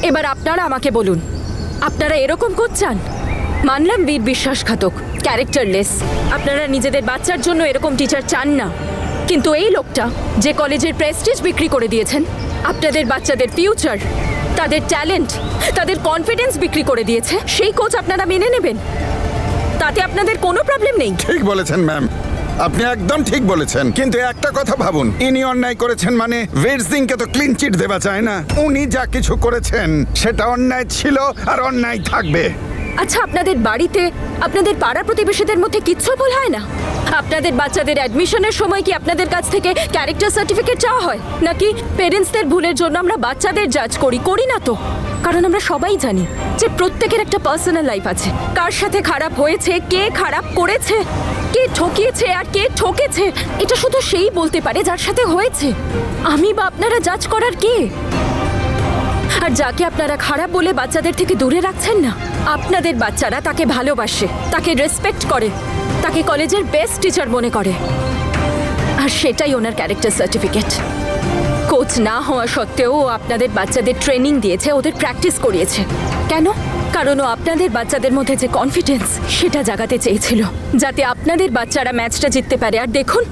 এবার আপনারা আমাকে বলুন, আপনারা এরকম কোচ চান? মানলাম বীর বিশ্বাসঘাতক, ক্যারেক্টারলেস, আপনারা নিজেদের বাচ্চার জন্য এরকম টিচার চান না। কিন্তু এই লোকটা যে কলেজের প্রেস্টিজ বিক্রি করে দিয়েছেন, আপনাদের বাচ্চাদের ফিউচার, তাদের ট্যালেন্ট, তাদের কনফিডেন্স বিক্রি করে দিয়েছে, সেই কোচ আপনারা মেনে নেবেন? তাতে আপনাদের কোনো প্রবলেম নেই? ঠিক বলেছেন ম্যাম, আপনি একদম ঠিক বলেছেন। কিন্তু একটা কথা ভাবুন, ইনি অন্যায় করেছেন মানে বীর সিংকে তো ক্লিন চিট দেওয়া যায় না। উনি যা কিছু করেছেন সেটা অন্যায় ছিল আর অন্যায় থাকবে। আচ্ছা, আপনাদের বাড়িতে, আপনাদের পাড়া প্রতিবেশীদের মধ্যে কিচ্ছু ভুল হয় না? আপনাদের বাচ্চাদের অ্যাডমিশনের সময় কি আপনাদের কাছ থেকে ক্যারেক্টার সার্টিফিকেট চাওয়া হয়? নাকি পেরেন্টসদের ভুলের জন্য আমরা বাচ্চাদের জাজ করি না তো? কারণ আমরা সবাই জানি যে প্রত্যেকের একটা পার্সোনাল লাইফ আছে। কার সাথে খারাপ হয়েছে, কে খারাপ করেছে, কে ঠকিয়েছে আর কে ঠকেছে, এটা শুধু সেই বলতে পারে যার সাথে হয়েছে। আমি বা আপনারা জাজ করার কে? আর যাকে আপনারা খারাপ বলে বাচ্চাদের থেকে দূরে রাখছেন না, আপনাদের বাচ্চারা তাকে ভালোবাসে, তাকে রেসপেক্ট করে, তাকে কলেজের বেস্ট টিচার মনে করে। আর সেটাই ওনার ক্যারেক্টার সার্টিফিকেট। কোচ না হওয়া সত্ত্বেও ও আপনাদের বাচ্চাদের ট্রেনিং দিয়েছে, ওদের প্র্যাকটিস করিয়েছে। কেন? কারণ ও আপনাদের বাচ্চাদের মধ্যে যে কনফিডেন্স, সেটা জাগাতে চেয়েছিল, যাতে আপনাদের বাচ্চারা ম্যাচটা জিততে পারে। আর দেখুন,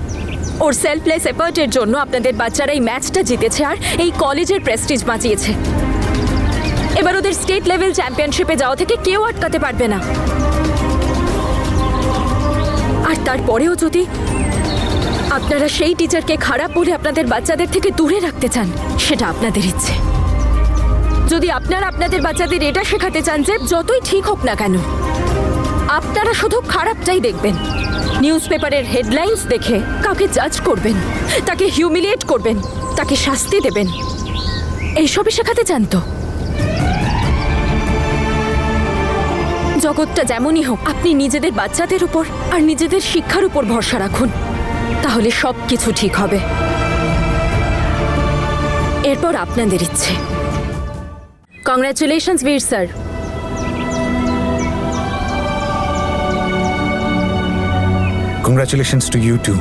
ওর সেলফলেস এফার্টের জন্য আপনাদের বাচ্চারা এই ম্যাচটা জিতেছে আর এই কলেজের প্রেস্টিজ বাঁচিয়েছে। এবার ওদের স্টেট লেভেল চ্যাম্পিয়নশিপে যাওয়া থেকে কেউ আটকাতে পারবে না। আর তারপরেও যদি আপনারা সেই টিচারকে খারাপ বলে আপনাদের বাচ্চাদের থেকে দূরে রাখতে চান, সেটা আপনাদের ইচ্ছে। যদি আপনারা আপনাদের বাচ্চাদের এটা শেখাতে চান যে যতই ঠিক হোক না কেন, আপনারা শুধু খারাপটাই দেখবেন, নিউজ পেপারের হেডলাইন্স দেখে কাউকে জাজ করবেন, তাকে হিউমিলিয়েট করবেন, তাকে শাস্তি দেবেন, এইসবই শেখাতে চান তো? জগৎটা যেমনই হোক, আপনি নিজেদের বাচ্চাদের উপর আর নিজেদের শিক্ষার উপর ভরসা রাখুন, তাহলে সব কিছু ঠিক হবে। এরপর আপনাদের ইচ্ছে। Congratulations Bir sir. Congratulations to you too.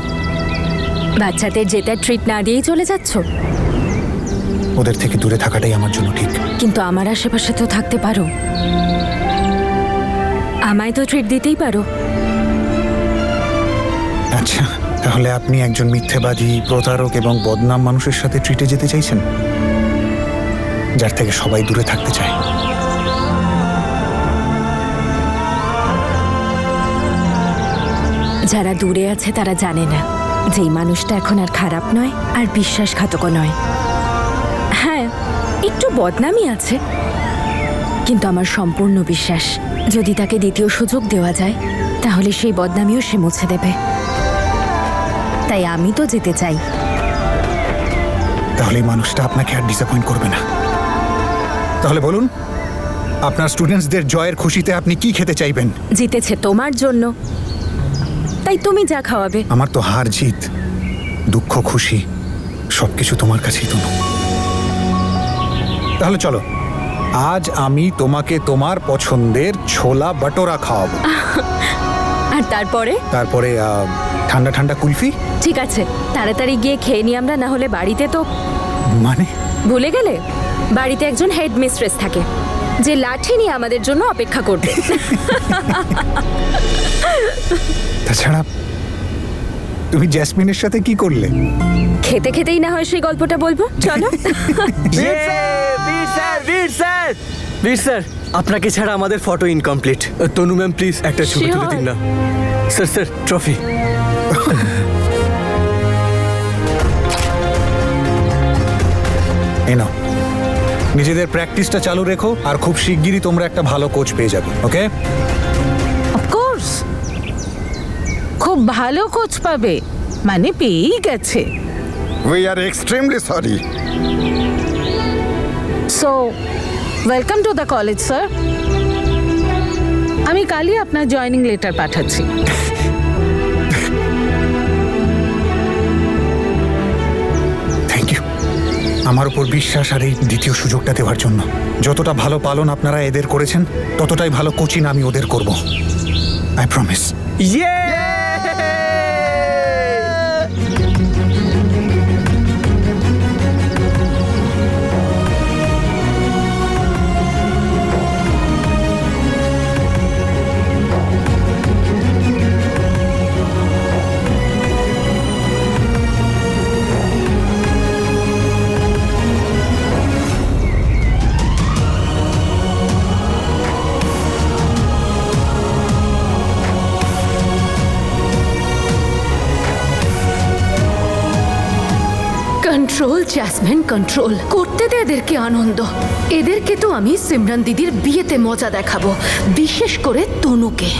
বাচ্চাদের জেতার ট্রিট না দিয়েই চলে যাচ্ছ? ওদের থেকে দূরে থাকাটাই আমার জন্য ঠিক। কিন্তু আমার আশেপাশে তো থাকতে পারো, আমায় তো ট্রিট দিতেই পারো। আচ্ছা, তাহলে আপনি একজন মিথ্যেবাদী, প্রতারক এবং বদনাম মানুষের সাথে ট্রিটে যেতে চাইছেন, যার থেকে সবাই দূরে থাকতে চায়। যারা দূরে আছে তারা জানে না যে এই মানুষটা এখন আর খারাপ নয়, আর বিশ্বাসঘাতকও নয়। হ্যাঁ, একটু বদনামই আছে, কিন্তু আমার সম্পূর্ণ বিশ্বাস যদি তাকে দ্বিতীয় সুযোগ দেওয়া যায়, তাহলে সেই বদনামিও সে মুছে দেবে। তাই আমি তো যেতে চাই। তাহলে এই মানুষটা আপনাকে আর ডিসঅ্যাপয়েন্ট করবে না। তাহলে বলুন, আপনার স্টুডেন্টসদের জয়ের খুশিতে আপনি কি খেতে চাইবেন? জিতেছে তোমার জন্য, তাই তুমি যা খাওয়াবে। আমার তো হার জিত, দুঃখ খুশি সবকিছু তোমার কাছেই তো। তাহলে চলো, আজ আমি তোমাকে তোমার পছন্দের ছোলা বাটোরা খাওয়াবো। আর তারপরে ঠান্ডা ঠান্ডা কুলফি। ঠিক আছে, তাড়াতাড়ি গিয়ে খেয়ে নি আমরা, না হলে বাড়িতে তো। মানে ভুলে গেলে বাড়িতে একজন হেড মিস্ট্রেস থাকে, যে লাঠি নিয়ে আমাদের জন্য অপেক্ষা করবে। তাছাড়া তুমি জ্যাসমিনের সাথে কি করলে? খেতে খেতেই না হয় সেই গল্পটা বলবো, চলো। বীর স্যার, আপনাকে ছাড়া আমাদের photo incomplete. Tanu ma'am please একটা ছবি তুলে দিন না। Sir sir, trophy. এই নাও, নিজেদের প্র্যাকটিসটা চালু রেখো, আর খুব শিগগিরই তোমরা একটা ভালো কোচ পেয়ে যাবে। ওকে? অফকোর্স, খুব ভালো কোচ পাবে, মানে পেয়েই গেছে। We are extremely sorry. So welcome to the college sir. আমি কালই আপনার জয়েনিং লেটার পাঠাচ্ছি। থ্যাংক ইউ আমার উপর বিশ্বাস আর এই দ্বিতীয় সুযোগটা দেওয়ার জন্য। যতটা ভালো পালন আপনারা এদের করেছেন, ততটাই ভালো কোচিং আমি ওদের করব। I promise. ইয়ে! কন্ট্রোল জ্যাসমিন কন্ট্রোল করতে দে এদেরকে আনন্দ। এদেরকে তো আমি সিমরান দিদির বিয়েতে মজা দেখাবো, বিশেষ করে তনুকে।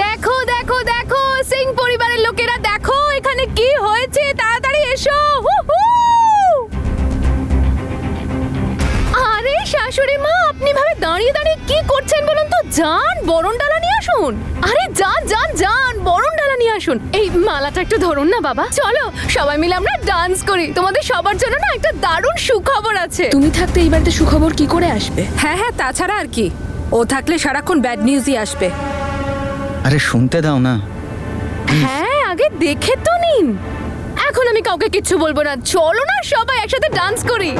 দেখো দেখো দেখো সিং পরিবারের লোকেরা, দেখো এখানে কি হয়েছে, তাড়াতাড়ি এসো। আরে শাশুড়ি মা, আপনি ভাবে দাঁড়িয়ে দাঁড়িয়ে কি করছেন বলুন তো? যান বরণ ডালা নিয়ে আসুন। আরে যান যান যান, বরণ ডালা নিয়ে আসুন। এই মালাটা একটু ধরুন না বাবা। চলো সবাই মিলে আমরা ডান্স করি। তোমাদের সবার জন্য না একটা দারুণ সুখবর আছে। তুমি থাকতে এই বাড়িতে সুখবর কি করে আসবে? হ্যাঁ হ্যাঁ, তাছাড়া আর কি, ও থাকলে সারাক্ষণ ব্যাড নিউজই আসবে। আরে শুনতে দাও না। হ্যাঁ আগে দেখে তো নিন। এখন আমি কাউকে কিচ্ছু বলবো না, চলো না সবাই একসাথে ডান্স করি।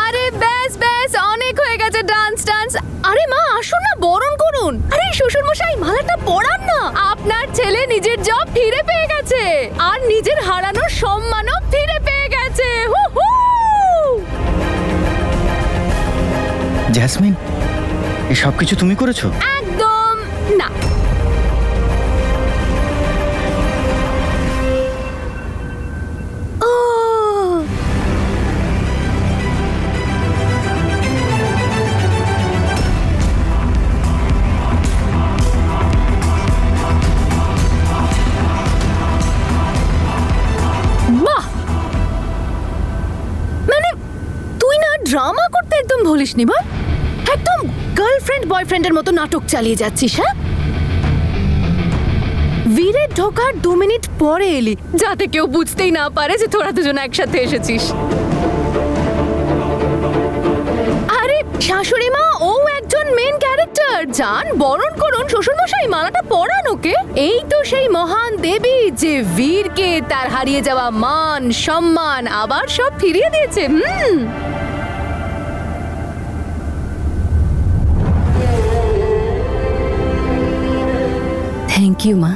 আরে ব্যাস ব্যাস, অনেক হয়ে গেছে ডান্স ডান্স। আরে মা আসুন না, বরণ করুন। আরে শ্বশুর মশাই মালাটা পরান না। আপনার ছেলে নিজের জব ফিরে পেয়ে গেছে, আর নিজের হারানোর সম্মানও ফিরে পেয়ে গেছে। হু হু। জ্যাসমিন, এই সব কিছু তুমি করেছো? একদম না। ও বাহ, মানে তুই না ড্রামা করতে একদম ভুলিসনি বা, একদম গার্লফ্রেন্ড বয়ফ্রেন্ডের মতো নাটক চালিয়ে যাচ্ছিস। হ্যাঁ, বীরের ঢোকার 2 মিনিট পরে এলি, যাতে কেউ বুঝতেই না পারে যে তোরা দুজন একসাথে এসেছিস। আরে শাশুড়ি মা, ও একজন মেন ক্যারেক্টার। যান বরণ করুন, শ্বশুর মশাই মালাটা পরান ওকে। এই তো সেই মহান দেবী যে বীরকে তার হারিয়ে যাওয়া মান সম্মান আবার সব ফিরিয়ে দিয়েছে। থ্যাংক ইউ মা।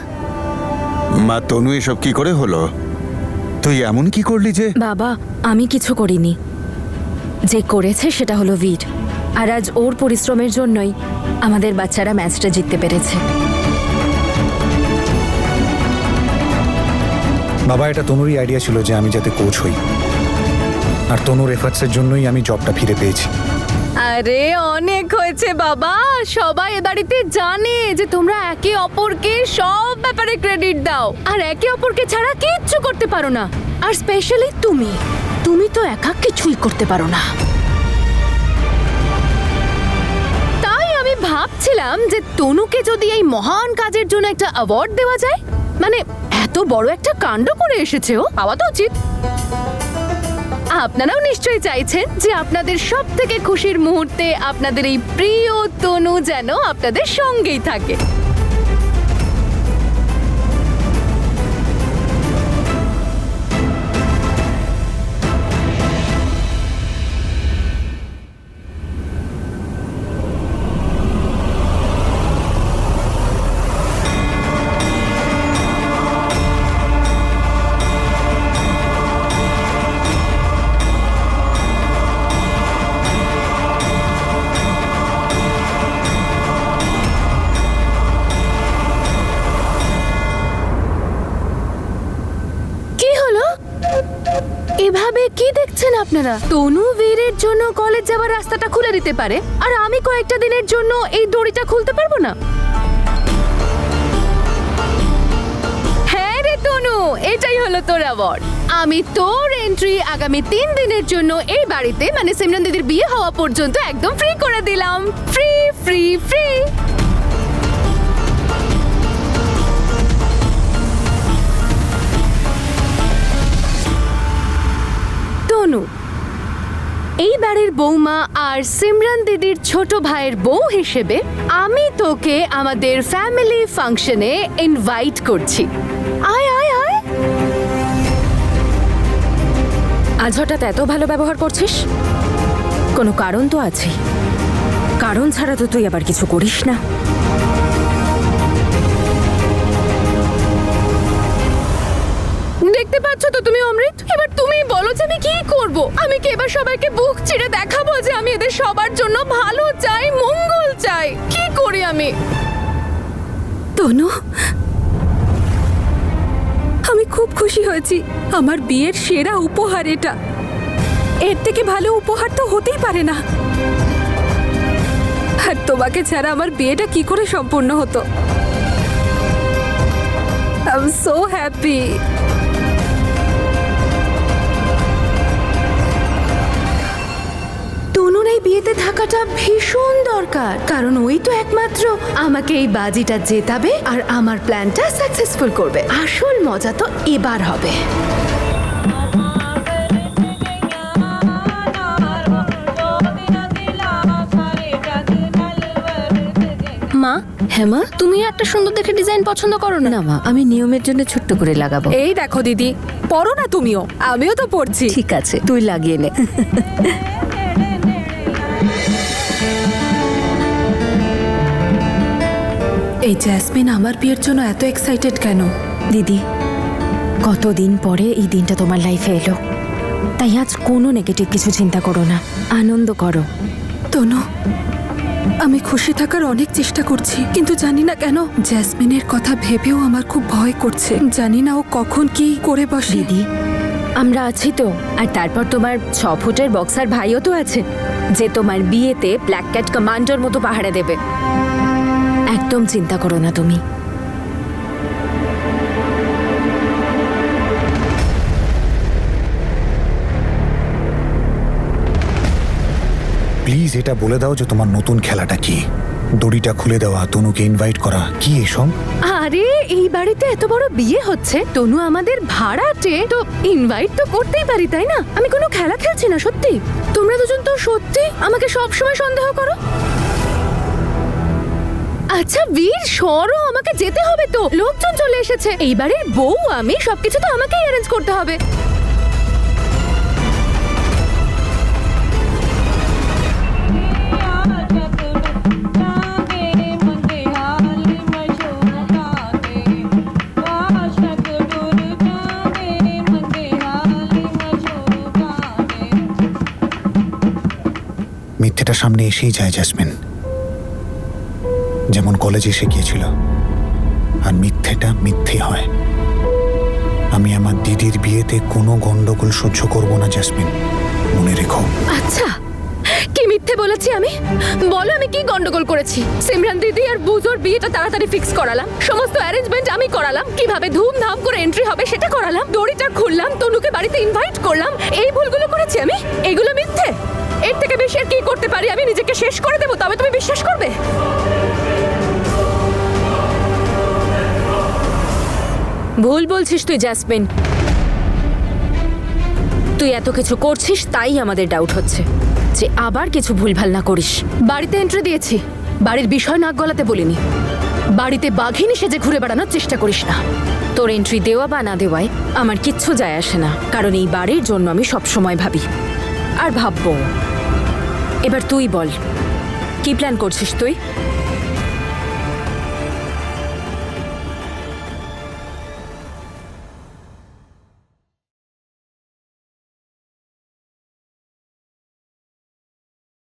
মা তনু, এসব কি করে হলো? তুই এমন কি করলি যে? বাবা, আমি কিছু করিনি, যে করেছে সেটা হলো বীর। আর আজ ওর পরিশ্রমের জন্যই আমাদের বাচ্চারা ম্যাচটা জিততে পেরেছে। বাবা, এটা তনুরই আইডিয়া ছিল যে আমি যাতে কোচ হই, আর তনুর এফার্টসের জন্যই আমি জবটা ফিরে পেয়েছি। আরে অনেক হয়েছে বাবা, সবাই এ বাড়িতে জানে যে তোমরা একে অপরকে সব ব্যাপারে ক্রেডিট দাও, আর একে অপরকে ছাড়া কিচ্ছু করতে পারো না। আর স্পেশালি তুমি, তুমি তো একা কিছুই করতে পারো না। তাই আমি ভাবছিলাম যে তনুকে যদি এই মহান কাজের জন্য একটা অ্যাওয়ার্ড দেওয়া যায়। মানে এত বড় একটা কাণ্ড করে এসেছে, ও পাওয়া তো উচিত। আপনারাও নিশ্চয়ই চাইছেন যে আপনাদের সব থেকে খুশির মুহূর্তে আপনাদের এই প্রিয় তনু যেন আপনাদের সঙ্গেই থাকে। এভাবে কি দেখছেন আপনারা? তনু বীরের জন্য কলেজ যাওয়ার রাস্তাটা খুলে দিতে পারে, আর আমি কয়েকটা দিনের জন্য এই দড়িটা খুলতে পারবো না? হ্যাঁ রে তনু, এটাই হলো তোর অ্যাওয়ার্ড। আমি তোর এন্ট্রি আগামী 3 দিনের জন্য এই বাড়িতে, মানে সিমরান দিদির বিয়ে হওয়া পর্যন্ত একদম ফ্রি করে দিলাম। Free free free. তনু, এই বাড়ির বৌমা আর সিমরান দিদির ছোট ভাইয়ের বউ হিসেবে আমি তোকে আমাদের ফ্যামিলি ফাংশনে ইনভাইট করছি। আয় আয় আয়। আজ হঠাৎ এত ভালো ব্যবহার করছিস? কোনো কারণ তো আছে, কারণ ছাড়া তো তুই আবার কিছু করিস না। দেখতে পাচ্ছ তো তুমি তুমি অমৃত? এবার তুমি বলো যে আমি কি করব? আমি কি এবার সবাইকে বুক চিরে দেখাবো যে আমি এদের সবার জন্য ভালো চাই, মঙ্গল চাই? কি করি আমি? তনু, আমি খুব খুশি হয়েছি। আমার বিয়ের সেরা উপহার এটা। এর থেকে ভালো উপহার তো হতেই পারে না। আর তোমাকে ছাড়া আমার বিয়েটা কি করে সম্পূর্ণ হতো? I am so happy. তনুর এই বিয়েতে থাকাটা ভীষণ দরকার, কারণ ওই তো একমাত্র আমাকে এই বাজিটা জেতাবে আর আমার প্ল্যানটা সাকসেসফুল করবে। আসল মজা তো এবার হবে। মা, হ্যাঁ মা, তুমি একটা সুন্দর দেখে ডিজাইন পছন্দ করো না? না মা, আমি নিয়মের জন্য ছোট্ট করে লাগাবো। এই দেখো দিদি, পড়ো না তুমিও, আমিও তো পড়ছি। ঠিক আছে, তুই লাগিয়ে নে। এই জ্যাসমিন আমার বিয়ের জন্য এত এক্সাইটেড কেন? দিদি, কতদিন পরে এই দিনটা তোমার লাইফে এলো, তাই আজ কোনো নেগেটিভ কিছু চিন্তা করো না, আনন্দ করো। তনু, আমি খুশি থাকার অনেক চেষ্টা করছি, কিন্তু জানি না কেন জ্যাসমিনের কথা ভেবেও আমার খুব ভয় করছে। জানি না ও কখন কি করে বসে। দিদি, আমরা আছি তো। আর তারপর তোমার 6 ফুটের বক্সার ভাইও তো আছে, যে তোমার বিয়েতে ব্ল্যাক ক্যাট কমান্ডার মতো পাহারা দেবে। একদম চিন্তা করো না তুমি। প্লিজ এটা বলে দাও যে তোমার নতুন খেলাটা কি। দড়িটা খুলে দেওয়া, তনুকে ইনভাইট করা, কি এসব? আরে এই বাড়িতে এত বড় বিয়ে হচ্ছে, তনু আমাদের ভাড়াটে, তো ইনভাইট তো করতেই পারি, তাই না? আমি কোনো খেলা খেলছি না, সত্যি। তোমরা দুজন তো সত্যি আমাকে সব সময় সন্দেহ করো। আচ্ছা বীর, সরো, আমাকে যেতে হবে তো, লোকজন চলে এসেছে। এই বাড়ির বউ আমি, সবকিছু তো আমাকেই অ্যারেঞ্জ করতে হবে। মিথ্যেটা সামনে এসেই যায় জ্যাসমিন, যেমন কলেজে এসে গিয়েছিল। আর মিথ্যেটা মিথ্যে হয়। আমি আমার দিদির বিয়েতে কোনো গন্ডগোল সহ্য করব না জ্যাসমিন, মনে রেখো। আচ্ছা, কি মিথ্যে বলেছি আমি? বলো আমি কি গন্ডগোল করেছি? সিমরান দিদি আর বুজোর বিয়েটা তাড়াতাড়ি ফিক্স করালাম, সমস্ত অ্যারেঞ্জমেন্ট আমি করালাম, কিভাবে ধুমধাম করে এন্ট্রি হবে সেটা করালাম, দড়িটা খুললাম, তনুকে বাড়িতে ইনভাইট করলাম। এই ভুলগুলো করেছি আমি, এগুলো মিথ্যে। এর থেকে বেশি আর কি করতে পারি? আমি নিজেকে শেষ করে দেবো, তবে তুমি বিশ্বাস করবে? ভুল বলছিস তুই জ্যাসমিন। তুই এত কিছু করছিস তাই আমাদের ডাউট হচ্ছে যে আবার কিছু ভুলভাল না করিস। বাড়িতে এন্ট্রি দিয়েছি, বাড়ির বিষয় নাক গলাতে বলিনি। বাড়িতে বাঘিনী সেজে ঘুরে বেড়ানোর চেষ্টা করিস না। তোর এন্ট্রি দেওয়া বা না দেওয়ায় আমার কিচ্ছু যায় আসে না, কারণ এই বাড়ির জন্য আমি সব সময় ভাবি আর ভাববো। এবার তুই বল, কি প্ল্যান করছিস তুই?